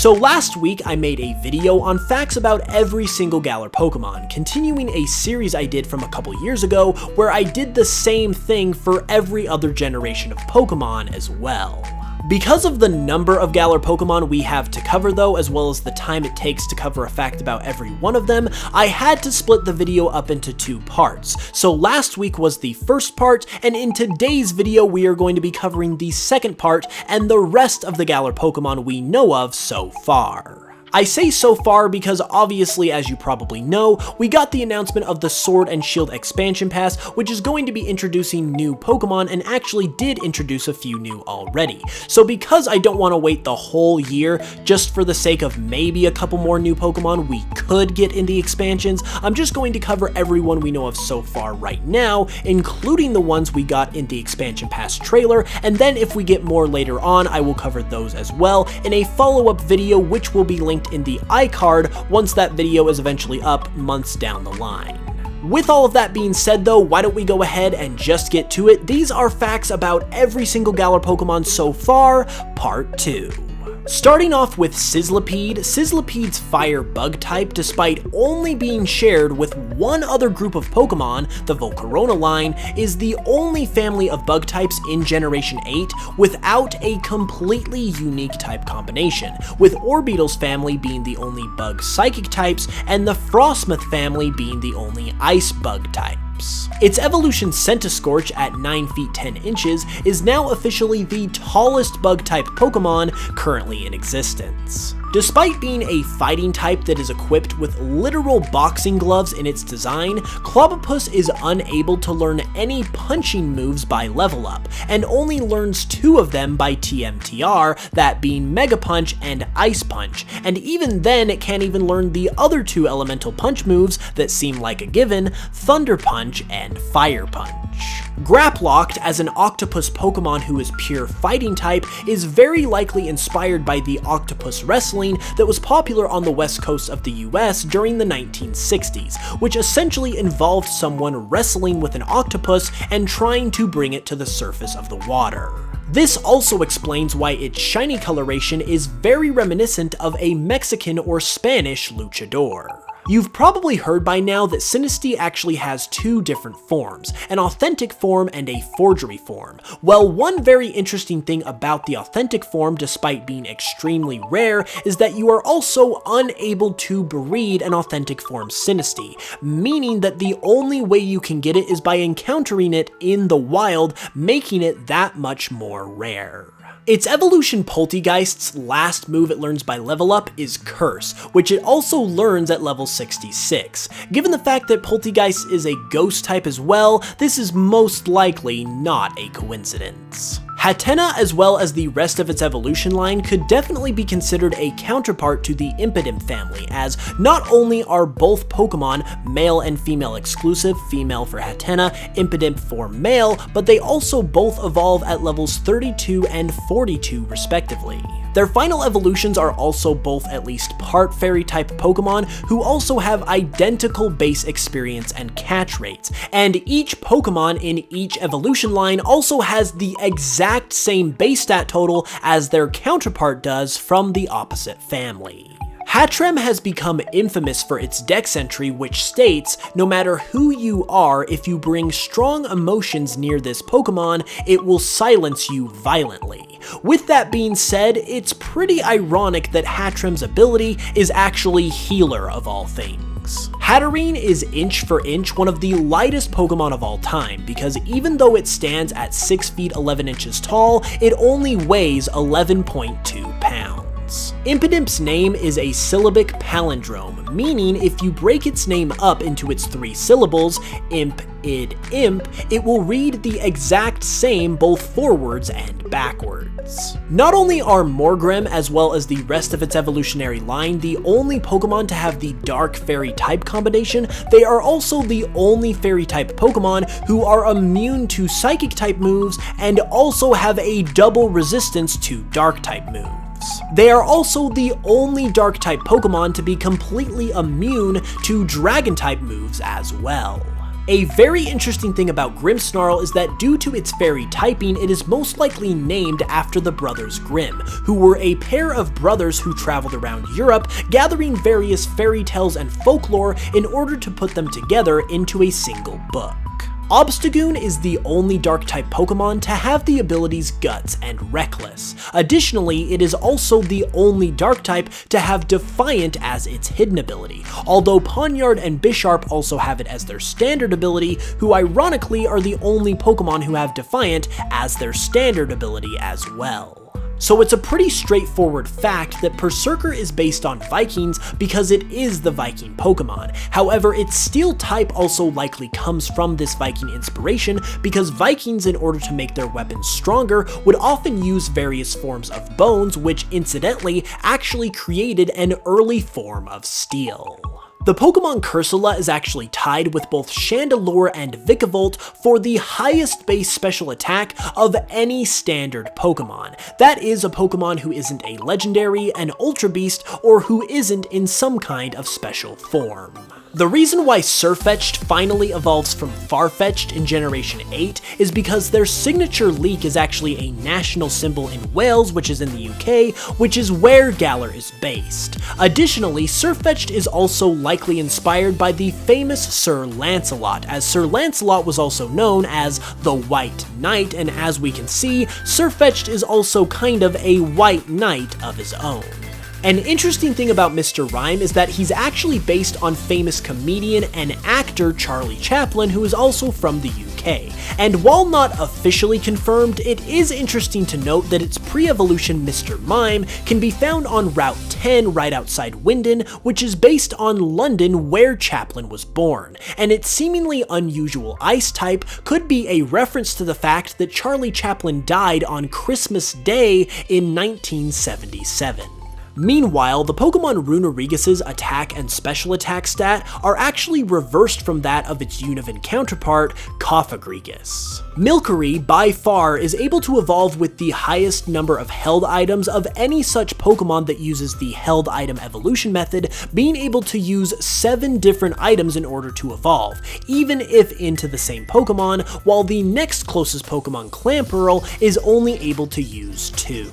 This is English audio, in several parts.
So last week I made a video on facts about every single Galar Pokemon, continuing a series I did from a couple years ago where I did the same thing for every other generation of Pokemon as well. Because of the number of Galar Pokemon we have to cover though, as well as the time it takes to cover a fact about every one of them, I had to split the video up into two parts. So last week was the first part, and in today's video we are going to be covering the second part and the rest of the Galar Pokemon we know of so far. I say so far because obviously, as you probably know, we got the announcement of the Sword and Shield expansion pass, which is going to be introducing new Pokemon and actually did introduce a few new already. So because I don't want to wait the whole year just for the sake of maybe a couple more new Pokemon we could get in the expansions, I'm just going to cover everyone we know of so far right now, including the ones we got in the expansion pass trailer, and then if we get more later on, I will cover those as well in a follow-up video which will be linked in the iCard once that video is eventually up months down the line. With all of that being said though, why don't we go ahead and just get to it? These are facts about every single Galar Pokemon so far, part 2. Starting off with Sizzlipede, Sizzlipede's fire bug type, despite only being shared with one other group of Pokemon, the Volcarona line, is the only family of bug types in Generation 8 without a completely unique type combination, with Orbeetle's family being the only bug psychic types and the Frostmoth family being the only ice bug type. Its evolution Centiskorch at 9 feet 10 inches is now officially the tallest bug-type Pokemon currently in existence. Despite being a fighting type that is equipped with literal boxing gloves in its design, Clobbopus is unable to learn any punching moves by level up, and only learns 2 of them by TMTR, that being Mega Punch and Ice Punch, and even then it can't even learn the other 2 elemental punch moves that seem like a given, Thunder Punch and Fire Punch. Graplocked, as an octopus Pokemon who is pure fighting type, is very likely inspired by the octopus wrestling that was popular on the west coast of the US during the 1960s, which essentially involved someone wrestling with an octopus and trying to bring it to the surface of the water. This also explains why its shiny coloration is very reminiscent of a Mexican or Spanish luchador. You've probably heard by now that Sinistea actually has 2 different forms, an authentic form and a forgery form. Well, one very interesting thing about the authentic form, despite being extremely rare, is that you are also unable to breed an authentic form Sinistea, meaning that the only way you can get it is by encountering it in the wild, making it that much more rare. Its evolution Poltegeist's last move it learns by level up is Curse, which it also learns at level 66. Given the fact that Poltegeist is a ghost type as well, this is most likely not a coincidence. Hatenna, as well as the rest of its evolution line, could definitely be considered a counterpart to the Impidimp family, as not only are both Pokemon male and female exclusive, female for Hatenna, Impidimp for male, but they also both evolve at levels 32 and 42 respectively. Their final evolutions are also both at least part fairy-type Pokemon who also have identical base experience and catch rates, and each Pokemon in each evolution line also has the exact same base stat total as their counterpart does from the opposite family. Hattrem has become infamous for its dex entry, which states, no matter who you are, if you bring strong emotions near this Pokemon, it will silence you violently. With that being said, it's pretty ironic that Hattrem's ability is actually Healer of all things. Hatterene is inch for inch one of the lightest Pokemon of all time, because even though it stands at 6 feet 11 inches tall, it only weighs 11.2 pounds. Impidimp's name is a syllabic palindrome, meaning if you break its name up into its 3 syllables, imp, id, imp, it will read the exact same both forwards and backwards. Not only are Morgrem, as well as the rest of its evolutionary line, the only Pokemon to have the dark fairy type combination, they are also the only fairy type Pokemon who are immune to psychic type moves and also have a double resistance to dark type moves. They are also the only Dark-type Pokemon to be completely immune to Dragon-type moves as well. A very interesting thing about Grimmsnarl is that due to its fairy typing, it is most likely named after the brothers Grimm, who were a pair of brothers who traveled around Europe, gathering various fairy tales and folklore in order to put them together into a single book. Obstagoon is the only Dark-type Pokemon to have the abilities Guts and Reckless. Additionally, it is also the only Dark-type to have Defiant as its hidden ability, although Pawniard and Bisharp also have it as their standard ability, who ironically are the only Pokemon who have Defiant as their standard ability as well. So it's a pretty straightforward fact that Berserker is based on Vikings because it is the Viking Pokemon. However, its Steel type also likely comes from this Viking inspiration because Vikings, in order to make their weapons stronger, would often use various forms of bones, which incidentally actually created an early form of steel. The Pokemon Cursula is actually tied with both Chandelure and Vikavolt for the highest base special attack of any standard Pokemon. That is a Pokemon who isn't a legendary, an Ultra Beast, or who isn't in some kind of special form. The reason why Sirfetch'd finally evolves from Farfetch'd in Generation 8 is because their signature leek is actually a national symbol in Wales, which is in the UK, which is where Galar is based. Additionally, Sirfetch'd is also likely inspired by the famous Sir Lancelot, as Sir Lancelot was also known as the White Knight, and as we can see, Sirfetch'd is also kind of a white knight of his own. An interesting thing about Mr. Rhyme is that he's actually based on famous comedian and actor Charlie Chaplin, who is also from the UK. And while not officially confirmed, it is interesting to note that its pre-evolution Mr. Mime can be found on Route 10 right outside Wyndon, which is based on London where Chaplin was born. And its seemingly unusual ice type could be a reference to the fact that Charlie Chaplin died on Christmas Day in 1977. Meanwhile, the Pokemon Runerigus' attack and special attack stat are actually reversed from that of its Univin counterpart, Cofagrigus. Milcery, by far, is able to evolve with the highest number of held items of any such Pokemon that uses the held item evolution method, being able to use 7 different items in order to evolve, even if into the same Pokemon, while the next closest Pokemon, Clamperl, is only able to use 2.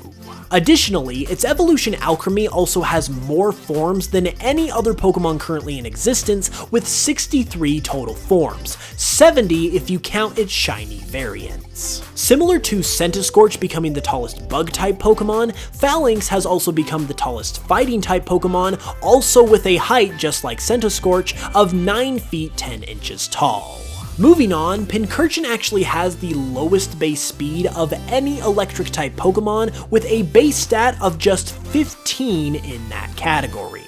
Additionally, its evolution Alchemy also has more forms than any other Pokemon currently in existence, with 63 total forms, 70 if you count its shiny variants. Similar to Centiskorch becoming the tallest Bug-type Pokemon, Phalanx has also become the tallest Fighting-type Pokemon, also with a height just like Centiskorch of 9 feet 10 inches tall. Moving on, Pincurchin actually has the lowest base speed of any electric-type Pokemon, with a base stat of just 15 in that category.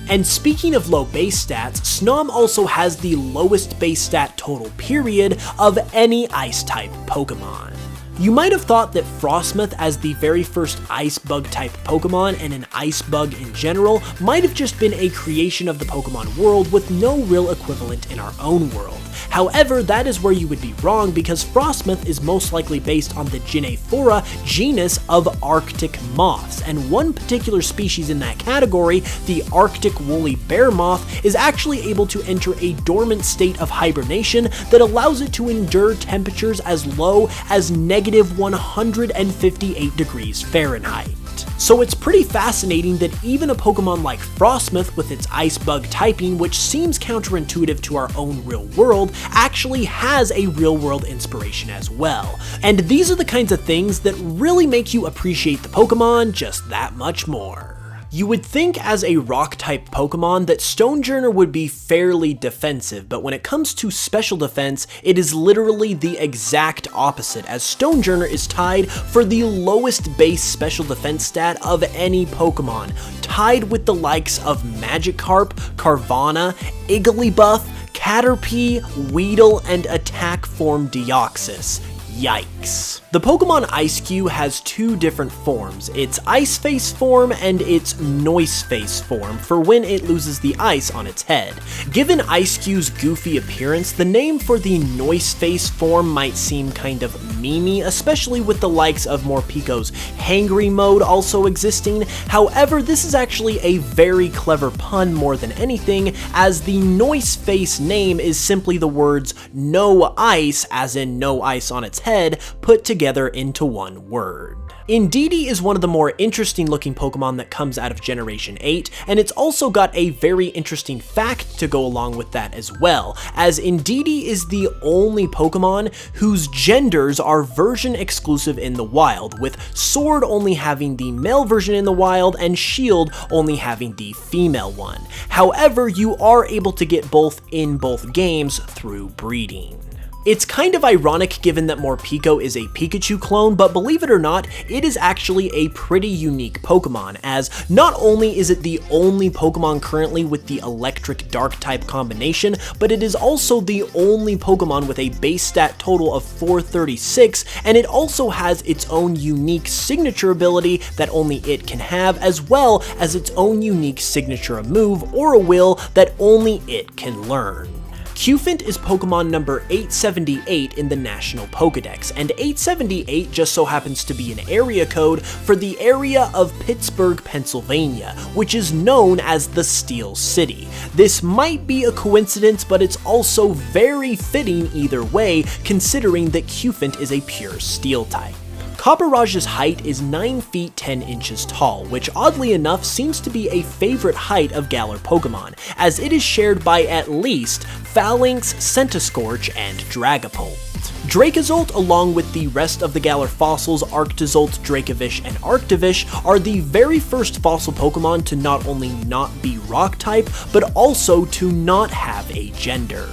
And speaking of low base stats, Snom also has the lowest base stat total period of any ice-type Pokemon. You might have thought that Frostmoth, as the very first ice bug type Pokemon and an ice bug in general, might have just been a creation of the Pokemon world with no real equivalent in our own world. However, that is where you would be wrong, because Frostmoth is most likely based on the Gynaephora genus of Arctic moths, and one particular species in that category, the Arctic woolly bear moth, is actually able to enter a dormant state of hibernation that allows it to endure temperatures as low as negative 158 degrees Fahrenheit. So it's pretty fascinating that even a Pokemon like Frostmoth with its ice bug typing, which seems counterintuitive to our own real world, actually has a real world inspiration as well. And these are the kinds of things that really make you appreciate the Pokemon just that much more. You would think as a rock-type Pokemon that Stonejourner would be fairly defensive, but when it comes to special defense, it is literally the exact opposite, as Stonejourner is tied for the lowest base special defense stat of any Pokemon, tied with the likes of Magikarp, Carvanha, Igglybuff, Caterpie, Weedle, and Attack Form Deoxys. Yikes. The Pokemon Ice-Q has two different forms, its Ice Face form and its Noise Face form for when it loses the ice on its head. Given Ice-Q's goofy appearance, the name for the Noise Face form might seem kind of memey, especially with the likes of Morpeko's Hangry mode also existing. However, this is actually a very clever pun more than anything, as the Noise Face name is simply the words no ice, as in no ice on its head, put together into one word. Indeedee is one of the more interesting looking Pokemon that comes out of Generation 8, and it's also got a very interesting fact to go along with that as well, as Indeedee is the only Pokemon whose genders are version exclusive in the wild, with Sword only having the male version in the wild and Shield only having the female one. However, you are able to get both in both games through breeding. It's kind of ironic given that Morpeko is a Pikachu clone, but believe it or not, it is actually a pretty unique Pokemon, as not only is it the only Pokemon currently with the electric dark type combination, but it is also the only Pokemon with a base stat total of 436, and it also has its own unique signature ability that only it can have, as well as its own unique signature move or a will that only it can learn. Cufant is Pokemon number 878 in the National Pokedex, and 878 just so happens to be an area code for the area of Pittsburgh, Pennsylvania, which is known as the Steel City. This might be a coincidence, but it's also very fitting either way, considering that Cufant is a pure Steel type. Copperaj's height is 9 feet 10 inches tall, which oddly enough seems to be a favorite height of Galar Pokemon, as it is shared by at least Phalanx, Centiskorch, and Dragapult. Dracozolt, along with the rest of the Galar fossils Arctozolt, Dracovish, and Arctovish, are the very first fossil Pokemon to not only not be rock type, but also to not have a gender.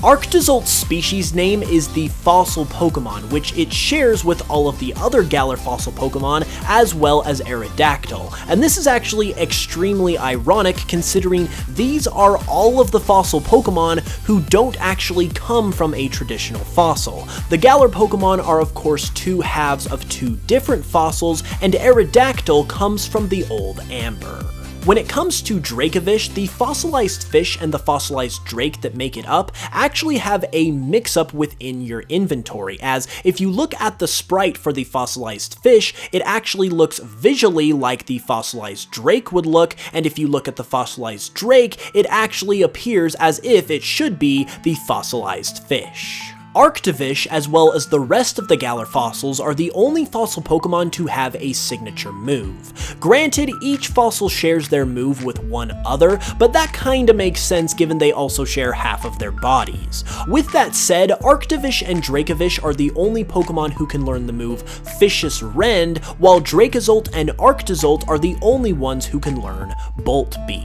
Arctozolt's species name is the fossil Pokemon, which it shares with all of the other Galar fossil Pokemon, as well as Aerodactyl, and this is actually extremely ironic considering these are all of the fossil Pokemon who don't actually come from a traditional fossil. The Galar Pokemon are of course two halves of two different fossils, and Aerodactyl comes from the old Amber. When it comes to Dracovish, the fossilized fish and the fossilized drake that make it up actually have a mix-up within your inventory, as if you look at the sprite for the fossilized fish, it actually looks visually like the fossilized drake would look, and if you look at the fossilized drake, it actually appears as if it should be the fossilized fish. Arctovish, as well as the rest of the Galar fossils, are the only fossil Pokemon to have a signature move. Granted, each fossil shares their move with one other, but that kinda makes sense given they also share half of their bodies. With that said, Arctovish and Dracovish are the only Pokemon who can learn the move Vicious Rend, while Dracozolt and Arctozolt are the only ones who can learn Bolt Beak.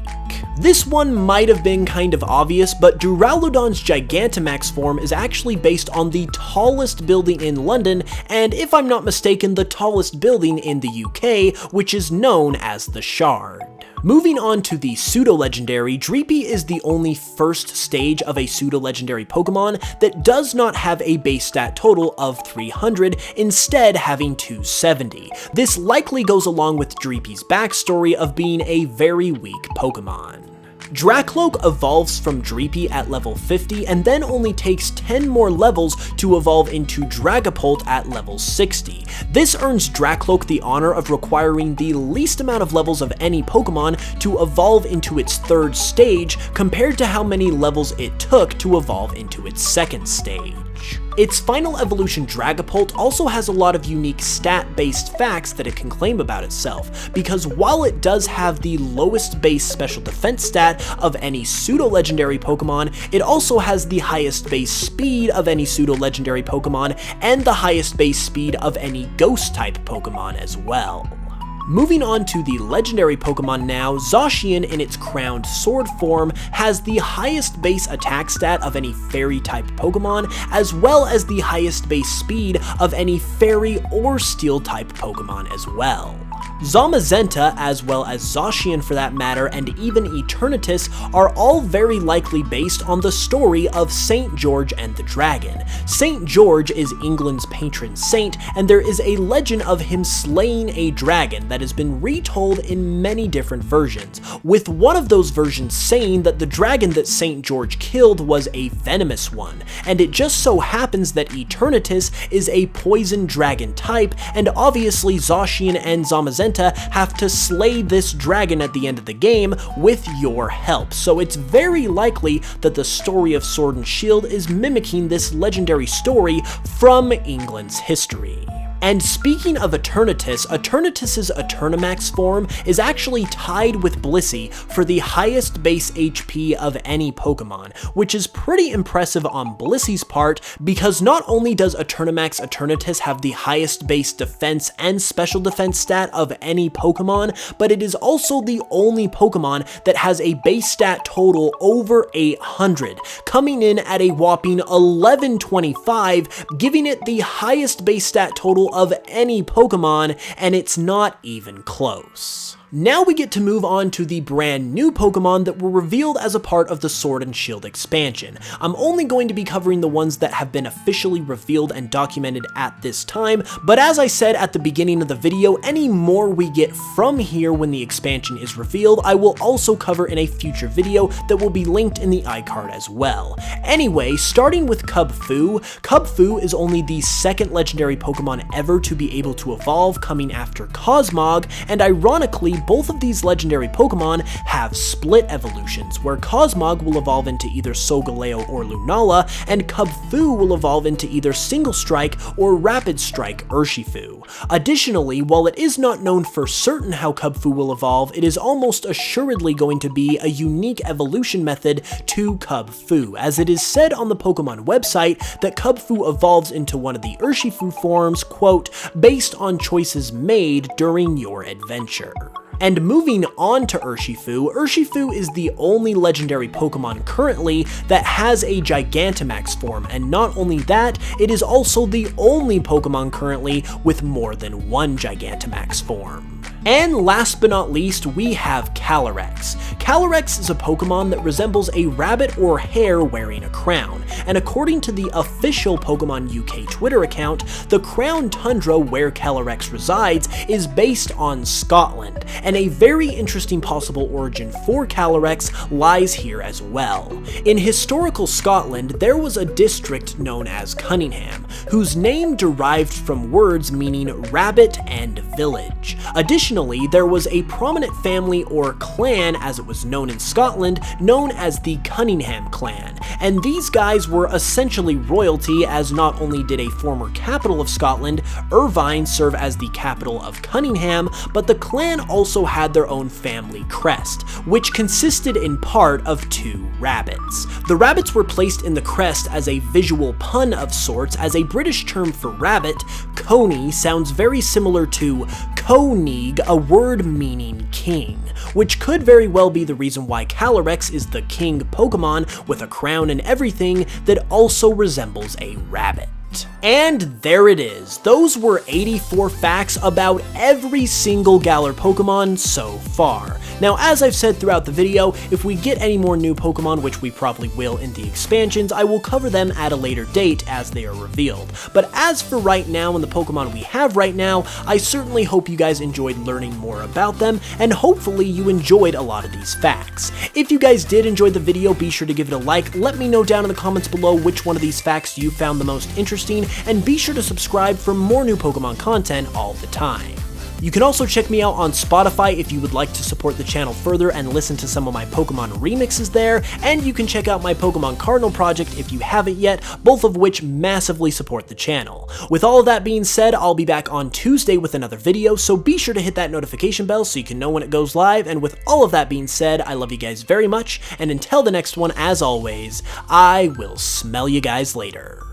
This one might have been kind of obvious, but Duraludon's Gigantamax form is actually based on the tallest building in London, and if I'm not mistaken, the tallest building in the UK, which is known as the Shard. Moving on to the pseudo-legendary, Dreepy is the only first stage of a pseudo-legendary Pokemon that does not have a base stat total of 300, instead having 270. This likely goes along with Dreepy's backstory of being a very weak Pokemon. Dracloak evolves from Dreepy at level 50 and then only takes 10 more levels to evolve into Dragapult at level 60. This earns Dracloak the honor of requiring the least amount of levels of any Pokemon to evolve into its third stage compared to how many levels it took to evolve into its second stage. Its final evolution Dragapult also has a lot of unique stat-based facts that it can claim about itself, because while it does have the lowest base special defense stat of any pseudo-legendary Pokemon, it also has the highest base speed of any pseudo-legendary Pokemon and the highest base speed of any ghost-type Pokemon as well. Moving on to the legendary Pokemon now, Zacian in its crowned sword form has the highest base attack stat of any fairy-type Pokemon, as well as the highest base speed of any fairy or steel-type Pokemon as well. Zamazenta, as well as Zacian for that matter, and even Eternatus are all very likely based on the story of St. George and the Dragon. St. George is England's patron saint, and there is a legend of him slaying a dragon that has been retold in many different versions, with one of those versions saying that the dragon that St. George killed was a venomous one, and it just so happens that Eternatus is a poison dragon type, and obviously Zacian and Zamazenta have to slay this dragon at the end of the game with your help, so it's very likely that the story of Sword and Shield is mimicking this legendary story from England's history. And speaking of Eternatus, Eternatus's Eternamax form is actually tied with Blissey for the highest base HP of any Pokemon, which is pretty impressive on Blissey's part because not only does Eternamax Eternatus have the highest base defense and special defense stat of any Pokemon, but it is also the only Pokemon that has a base stat total over 800, coming in at a whopping 1125, giving it the highest base stat total of any Pokemon, and it's not even close. Now we get to move on to the brand new Pokemon that were revealed as a part of the Sword and Shield expansion. I'm only going to be covering the ones that have been officially revealed and documented at this time, but as I said at the beginning of the video, any more we get from here when the expansion is revealed, I will also cover in a future video that will be linked in the iCard as well. Anyway, starting with Cub Foo, Cub Foo is only the second legendary Pokemon ever to be able to evolve, coming after Cosmog, and ironically, both of these legendary Pokemon have split evolutions, where Cosmog will evolve into either Solgaleo or Lunala, and Cub Foo will evolve into either Single Strike or Rapid Strike Urshifu. Additionally, while it is not known for certain how Cub Foo will evolve, it is almost assuredly going to be a unique evolution method to Cub Foo, as it is said on the Pokemon website that Cub Foo evolves into one of the Urshifu forms, quote, based on choices made during your adventure. And moving on to Urshifu, Urshifu is the only legendary Pokemon currently that has a Gigantamax form, and not only that, it is also the only Pokemon currently with more than one Gigantamax form. And last but not least, we have Calor Ex. Calor Ex is a Pokemon that resembles a rabbit or hare wearing a crown, and according to the official Pokemon UK Twitter account, the Crown Tundra where Calor Ex resides is based on Scotland, and a very interesting possible origin for Calor Ex lies here as well. In historical Scotland, there was a district known as Cunningham, whose name derived from words meaning rabbit and village. Additionally, there was a prominent family or clan, as it was known in Scotland, known as the Cunningham Clan, and these guys were essentially royalty, as not only did a former capital of Scotland, Irvine, serve as the capital of Cunningham, but the clan also had their own family crest, which consisted in part of two rabbits. The rabbits were placed in the crest as a visual pun of sorts, as a British term for rabbit, coney, sounds very similar to Koenig, a word meaning king, which could very well be the reason why Calor Ex is the king Pokemon with a crown and everything that also resembles a rabbit. And there it is. Those were 84 facts about every single Galar Pokemon so far. Now, as I've said throughout the video, if we get any more new Pokemon, which we probably will in the expansions, I will cover them at a later date as they are revealed. But as for right now and the Pokemon we have right now, I certainly hope you guys enjoyed learning more about them, and hopefully you enjoyed a lot of these facts. If you guys did enjoy the video, be sure to give it a like, let me know down in the comments below which one of these facts you found the most interesting, and be sure to subscribe for more new Pokemon content all the time. You can also check me out on Spotify if you would like to support the channel further and listen to some of my Pokemon remixes there, and you can check out my Pokemon Cardinal project if you haven't yet, both of which massively support the channel. With all of that being said, I'll be back on Tuesday with another video, so be sure to hit that notification bell so you can know when it goes live, and with all of that being said, I love you guys very much, and until the next one, as always, I will smell you guys later.